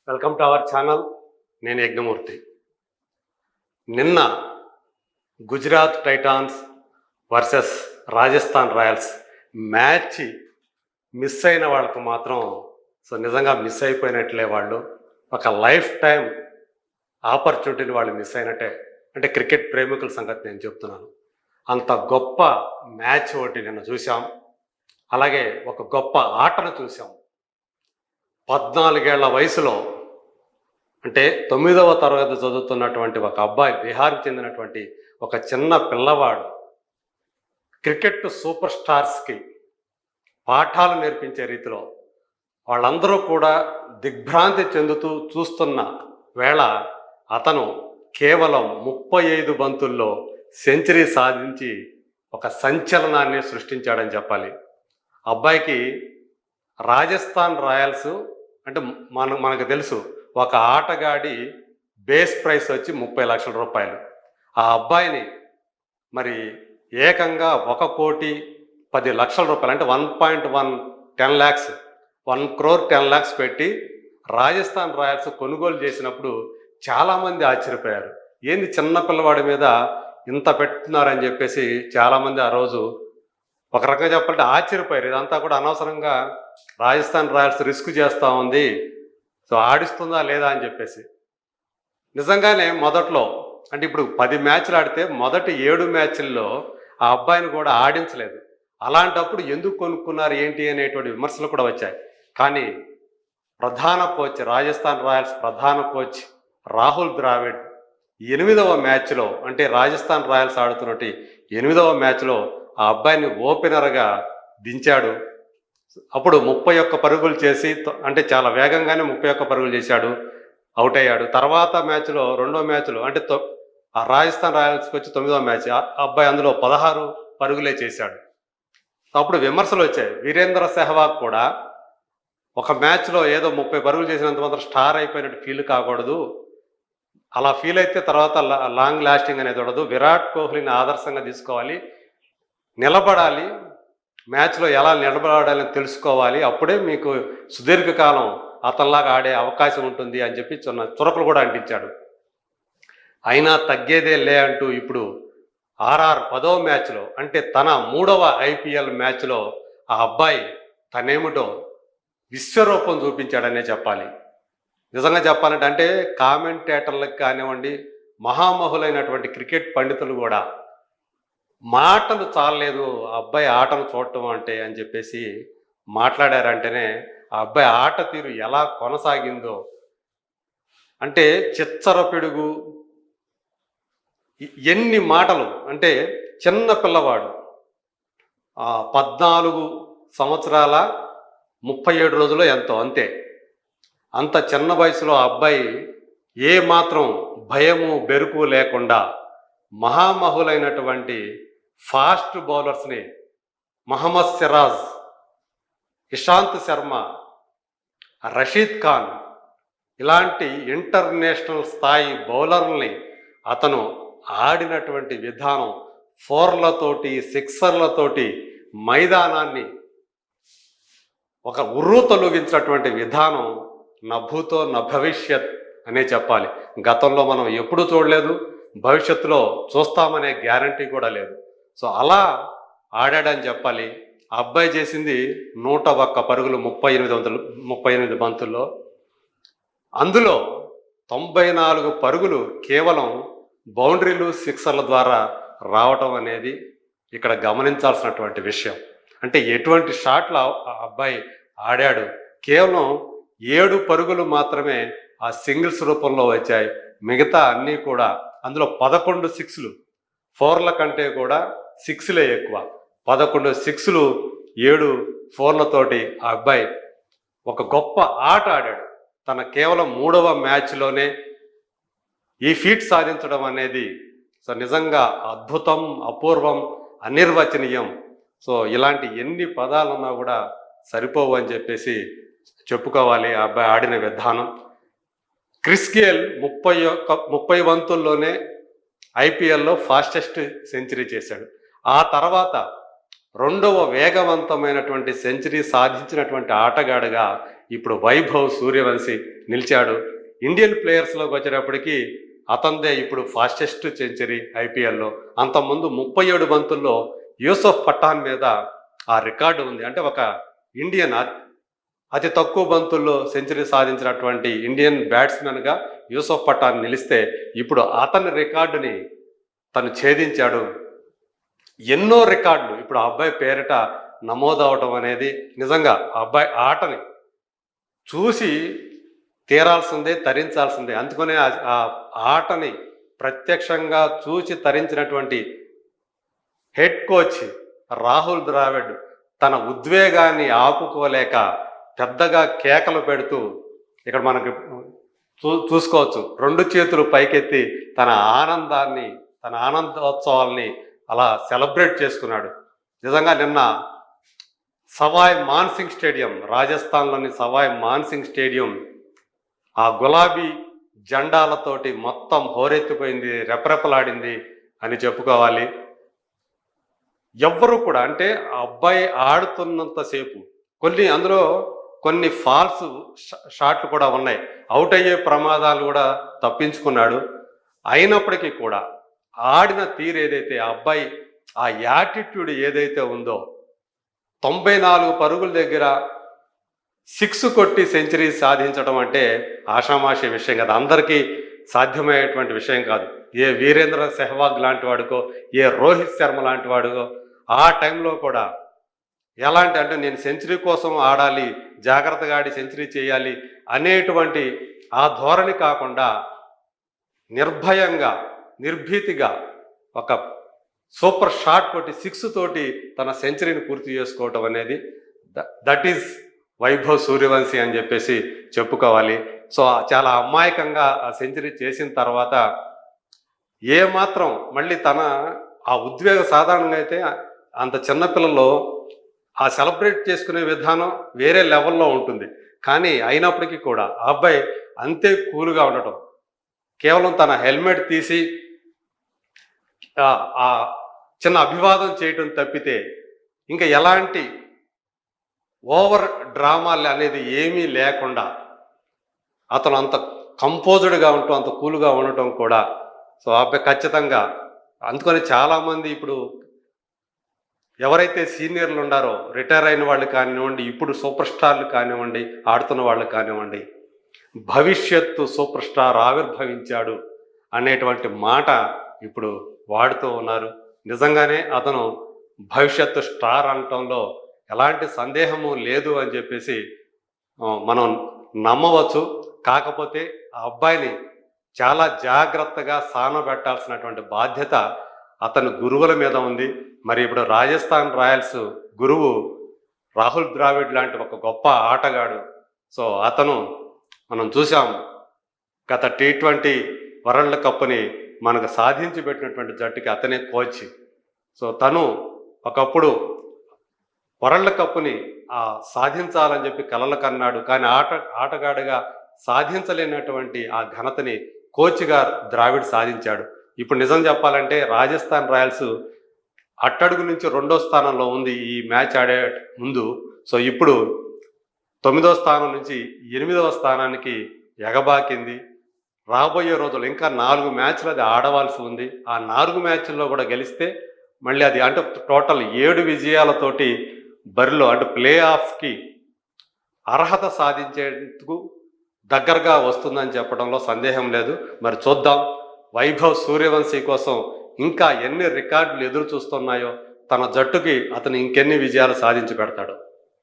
Welcome to our channel. నేను యజ్ఞమూర్తి. నిన్న Gujarat Titans versus Rajasthan Royals match miss అయిన వాళ్ళకు మాత్రం నిజంగా మిస్ అయిపోయినట్లే. వాళ్ళు ఒక లైఫ్ టైం ఆపర్చునిటీని వాళ్ళు మిస్ అయినట్టే. అంటే క్రికెట్ ప్రేమికుల సంగతి నేను చెప్తున్నాను. అంత గొప్ప మ్యాచ్ ఒకటి నిన్న చూసాం. అలాగే ఒక గొప్ప ఆటను చూసాం. 14 ఏళ్ల వయసులో, అంటే 9వ తరగతి చదువుతున్నటువంటి ఒక అబ్బాయి, బీహార్కి చెందినటువంటి ఒక చిన్న పిల్లవాడు క్రికెట్ సూపర్ స్టార్స్కి పాఠాలు నేర్పించే రీతిలో వాళ్ళందరూ కూడా దిగ్భ్రాంతి చెందుతూ చూస్తున్న వేళ అతను కేవలం 35 బంతుల్లో సెంచరీ సాధించి ఒక సంచలనాన్ని సృష్టించాడని చెప్పాలి. అబ్బాయికి రాజస్థాన్ రాయల్స్ అంటే మనకు తెలుసు, ఒక ఆటగాడి బేస్ ప్రైస్ వచ్చి 30 లక్షల రూపాయలు. ఆ అబ్బాయిని మరి ఏకంగా 1,10,00,000 రూపాయలు, అంటే 1 crore 10 lakhs పెట్టి రాజస్థాన్ రాయల్స్ కొనుగోలు చేసినప్పుడు చాలామంది ఆశ్చర్యపోయారు. ఏంది చిన్న పిల్లవాడి మీద ఇంత పెట్టుతున్నారని చెప్పేసి చాలామంది ఆ రోజు ఒక రకంగా చెప్పాలంటే ఆశ్చర్యపోయారు. ఇదంతా కూడా అనవసరంగా రాజస్థాన్ రాయల్స్ రిస్క్ చేస్తూ ఉంది, ఆడిస్తుందా లేదా అని చెప్పేసి. నిజంగానే మొదట్లో, అంటే ఇప్పుడు 10 మ్యాచ్లు ఆడితే మొదటి 7 మ్యాచ్ల్లో ఆ అబ్బాయిని కూడా ఆడించలేదు. అలాంటప్పుడు ఎందుకు కొనుక్కున్నారు ఏంటి అనేటువంటి విమర్శలు కూడా వచ్చాయి. కానీ ప్రధాన కోచ్, రాజస్థాన్ రాయల్స్ ప్రధాన కోచ్ రాహుల్ ద్రావిడ్ 8వ మ్యాచ్లో, అంటే రాజస్థాన్ రాయల్స్ ఆడుతున్నట్టు 8వ మ్యాచ్లో ఆ అబ్బాయిని ఓపెనర్గా దించాడు. అప్పుడు 31 పరుగులు చేసి, అంటే చాలా వేగంగానే 31 పరుగులు చేశాడు, అవుట్ అయ్యాడు. తర్వాత మ్యాచ్లో, 2వ మ్యాచ్లో, అంటే ఆ రాజస్థాన్ రాయల్స్కి వచ్చి 9వ మ్యాచ్, ఆ అబ్బాయి అందులో 16 పరుగులే చేశాడు. అప్పుడు విమర్శలు వచ్చాయి. వీరేంద్ర సెహ్వాగ్ కూడా ఒక మ్యాచ్లో ఏదో 30 పరుగులు చేసినంత మాత్రం స్టార్ అయిపోయినట్టు ఫీల్ కాకూడదు, అలా ఫీల్ అయితే తర్వాత లాంగ్ లాస్టింగ్ అనేది ఉండదు. విరాట్ కోహ్లీని ఆదర్శంగా తీసుకోవాలి, నిలబడాలి, మ్యాచ్లో ఎలా నిలబడాలని తెలుసుకోవాలి, అప్పుడే మీకు సుదీర్ఘకాలం అతనిలాగా ఆడే అవకాశం ఉంటుంది అని చెప్పి చురకలు కూడా అంటించాడు. అయినా తగ్గేదే లే అంటూ ఇప్పుడు ఆర్ఆర్ 10వ మ్యాచ్లో, అంటే తన 3వ IPL మ్యాచ్లో ఆ అబ్బాయి తనేమిటో విశ్వరూపం చూపించాడనే చెప్పాలి. నిజంగా చెప్పాలంటే, అంటే కామెంటేటర్లకు కానివ్వండి, మహామహులైనటువంటి క్రికెట్ పండితులు కూడా మాటలు చాలలేదు ఆ అబ్బాయి ఆటను చూడటం అంటే అని చెప్పేసి మాట్లాడారంటేనే ఆ అబ్బాయి ఆట తీరు ఎలా కొనసాగిందో, అంటే చిచ్చర పిడుగు, ఎన్ని మాటలు. అంటే చిన్న పిల్లవాడు, 14 సంవత్సరాల 37 రోజులు ఎంతో, అంతే. అంత చిన్న వయసులో ఆ అబ్బాయి ఏ మాత్రం భయము బెరుకు లేకుండా మహామహులైనటువంటి ఫాస్ట్ బౌలర్స్ని, మహమ్మద్ సిరాజ్, ఇషాంత్ శర్మ, రషీద్ ఖాన్, ఇలాంటి ఇంటర్నేషనల్ స్థాయి బౌలర్లని అతను ఆడినటువంటి విధానం, 4లతోటి 6లతోటి మైదానాన్ని ఒక ఉర్రూ తొలగించినటువంటి విధానం నభూతో న భవిష్యత్ అనే చెప్పాలి. గతంలో మనం ఎప్పుడూ చూడలేదు, భవిష్యత్తులో చూస్తామనే గ్యారంటీ కూడా లేదు. అలా ఆడాడని చెప్పాలి. ఆ అబ్బాయి చేసింది 101 పరుగులు 38 బంతుల్లో. అందులో 94 పరుగులు కేవలం బౌండరీలు, సిక్సర్ల ద్వారా రావటం అనేది ఇక్కడ గమనించాల్సినటువంటి విషయం. అంటే ఎటువంటి షాట్లు ఆ అబ్బాయి ఆడాడు. కేవలం 7 పరుగులు మాత్రమే ఆ సింగిల్స్ రూపంలో వచ్చాయి. మిగతా అన్నీ కూడా, అందులో 11 సిక్స్లు, 4ల కంటే కూడా 6లే ఎక్కువ. 11 సిక్స్లు, 7 4లతోటి ఆ అబ్బాయి ఒక గొప్ప ఆట ఆడాడు. తన కేవలం 3వ మ్యాచ్లోనే ఈ ఫీట్ సాధించడం అనేది నిజంగా అద్భుతం, అపూర్వం, అనిర్వచనీయం. ఇలాంటి ఎన్ని పదాలున్నా కూడా సరిపోవు అని చెప్పేసి చెప్పుకోవాలి ఆ అబ్బాయి ఆడిన విధానం. క్రిస్ గేల్ 30 బంతుల్లోనే IPLలో ఫాస్టెస్ట్ సెంచరీ చేశాడు. ఆ తర్వాత 2వ వేగవంతమైనటువంటి సెంచరీ సాధించినటువంటి ఆటగాడుగా ఇప్పుడు వైభవ్ సూర్యవంశీ నిలిచాడు. ఇండియన్ ప్లేయర్స్లోకి వచ్చేటప్పటికి అతనిదే ఇప్పుడు ఫాస్టెస్ట్ సెంచరీ ఐపీఎల్లో. అంతకుముందు 37 బంతుల్లో యూసఫ్ పఠాన్ మీద ఆ రికార్డు ఉంది. అంటే ఒక ఇండియన్ అతి తక్కువ బంతుల్లో సెంచరీ సాధించినటువంటి ఇండియన్ బ్యాట్స్మెన్గా యూసఫ్ పఠాన్ నిలిస్తే ఇప్పుడు అతని రికార్డుని తను ఛేదించాడు. ఎన్నో రికార్డులు ఇప్పుడు ఆ అబ్బాయి పేరిట నమోదవటం అనేది నిజంగా ఆ అబ్బాయి ఆటని చూసి తీరాల్సిందే, తరించాల్సిందే. అందుకనే ఆ ఆటని ప్రత్యక్షంగా చూసి తరించినటువంటి హెడ్ కోచ్ రాహుల్ ద్రావిడ్ తన ఉద్వేగాన్ని ఆపుకోలేక పెద్దగా కేకలు పెడుతూ ఇక్కడ మనకి చూసుకోవచ్చు, 2 చేతులు పైకెత్తి తన ఆనందోత్సవాల్ని అలా సెలబ్రేట్ చేసుకున్నాడు. నిజంగా నిన్న సవాయ్ మాన్సింగ్ స్టేడియం, రాజస్థాన్లోని సవాయ్ మాన్సింగ్ స్టేడియం ఆ గులాబీ జెండాలతోటి మొత్తం హోరెత్తిపోయింది, రెపరెపలాడింది అని చెప్పుకోవాలి. ఎవ్వరు కూడా అంటే ఆ అబ్బాయి ఆడుతున్నంతసేపు అందులో కొన్ని ఫాల్స్ షాట్లు కూడా ఉన్నాయి, అవుట్ అయ్యే ప్రమాదాలు కూడా తప్పించుకున్నాడు. అయినప్పటికీ కూడా ఆడిన తీరు ఏదైతే ఆ అబ్బాయి ఆ యాటిట్యూడ్ ఏదైతే ఉందో 94 పరుగుల దగ్గర 6 కొట్టి సెంచరీ సాధించడం అంటే ఆషామాషి విషయం కాదు, అందరికీ సాధ్యమయ్యేటువంటి విషయం కాదు. ఏ వీరేంద్ర సెహ్వాగ్ లాంటి వాడికో, ఏ రోహిత్ శర్మ లాంటి వాడికో ఆ టైంలో కూడా ఎలాంటి అంటే నేను సెంచరీ కోసం ఆడాలి, జాగ్రత్తగా ఆడి సెంచరీ చేయాలి అనేటువంటి ఆ ధోరణి కాకుండా నిర్భయంగా, నిర్భీతిగా ఒక సూపర్ షాట్ కొట్టి 6 తోటి తన సెంచరీని పూర్తి చేసుకోవటం అనేది దట్ ఈజ్ వైభవ్ సూర్యవంశీ అని చెప్పేసి చెప్పుకోవాలి. సో చాలా అమాయకంగా ఆ సెంచరీ చేసిన తర్వాత ఏమాత్రం మళ్ళీ తన ఆ ఉద్వేగ సాధారణంగా అయితే అంత చిన్నపిల్లల్లో ఆ సెలబ్రేట్ చేసుకునే విధానం వేరే లెవెల్లో ఉంటుంది. కానీ అయినప్పటికీ కూడా ఆ అబ్బాయి అంతే కూల్గా ఉండటం, కేవలం తన హెల్మెట్ తీసి ఆ చిన్న అభివాదం చేయటం తప్పితే ఇంకా ఎలాంటి ఓవర్ డ్రామాలు అనేది ఏమీ లేకుండా అతను అంత కంపోజ్డ్గా ఉంటూ అంత కూల్గా ఉండటం కూడా సో ఆ అబ్బాయి ఖచ్చితంగా. అందుకని చాలామంది ఇప్పుడు ఎవరైతే సీనియర్లు ఉన్నారో, రిటైర్ అయిన వాళ్ళు కానివ్వండి, ఇప్పుడు సూపర్ స్టార్లు కానివ్వండి, ఆడుతున్న వాళ్ళు కానివ్వండి, భవిష్యత్తు సూపర్ స్టార్ ఆవిర్భవించాడు అనేటువంటి మాట ఇప్పుడు వాడుతూ ఉన్నారు. నిజంగానే అతను భవిష్యత్తు స్టార్ అనటంలో ఎలాంటి సందేహము లేదు అని చెప్పేసి మనం నమ్మవచ్చు. కాకపోతే ఆ అబ్బాయిని చాలా జాగ్రత్తగా సానబెట్టాల్సినటువంటి బాధ్యత అతని గురువుల మీద ఉంది. మరి ఇప్పుడు రాజస్థాన్ రాయల్స్ గురువు రాహుల్ ద్రావిడ్ లాంటి ఒక గొప్ప ఆటగాడు. సో అతను మనం చూసాం గత T20 వరల్డ్ కప్ని మనకు సాధించి పెట్టినటువంటి జట్టుకి అతనే కోచ్. సో తను ఒకప్పుడు వరల్డ్ కప్ని సాధించాలని చెప్పి కలలు కన్నాడు. కానీ ఆటగాడిగా సాధించలేనటువంటి ఆ ఘనతని కోచ్గా ద్రావిడ్ సాధించాడు. ఇప్పుడు నిజం చెప్పాలంటే రాజస్థాన్ రాయల్స్ అట్టడుగు నుంచి 2వ స్థానంలో ఉంది ఈ మ్యాచ్ ఆడే ముందు. సో ఇప్పుడు 9వ స్థానం నుంచి 8వ స్థానానికి ఎగబాకింది. రాబోయే రోజులు ఇంకా 4 మ్యాచ్లు అది ఆడవలసి ఉంది. ఆ 4 మ్యాచ్ల్లో కూడా గెలిస్తే మళ్ళీ అది అంటే టోటల్ 7 విజయాలతోటి బరిలో అంటే ప్లే ఆఫ్కి అర్హత సాధించేందుకు దగ్గరగా వస్తుందని చెప్పడంలో సందేహం లేదు. మరి చూద్దాం వైభవ్ సూర్యవంశీ కోసం ఇంకా ఎన్ని రికార్డులు ఎదురు చూస్తున్నాయో, తన జట్టుకి అతను ఇంకెన్ని విజయాలు సాధించి పెడతాడో.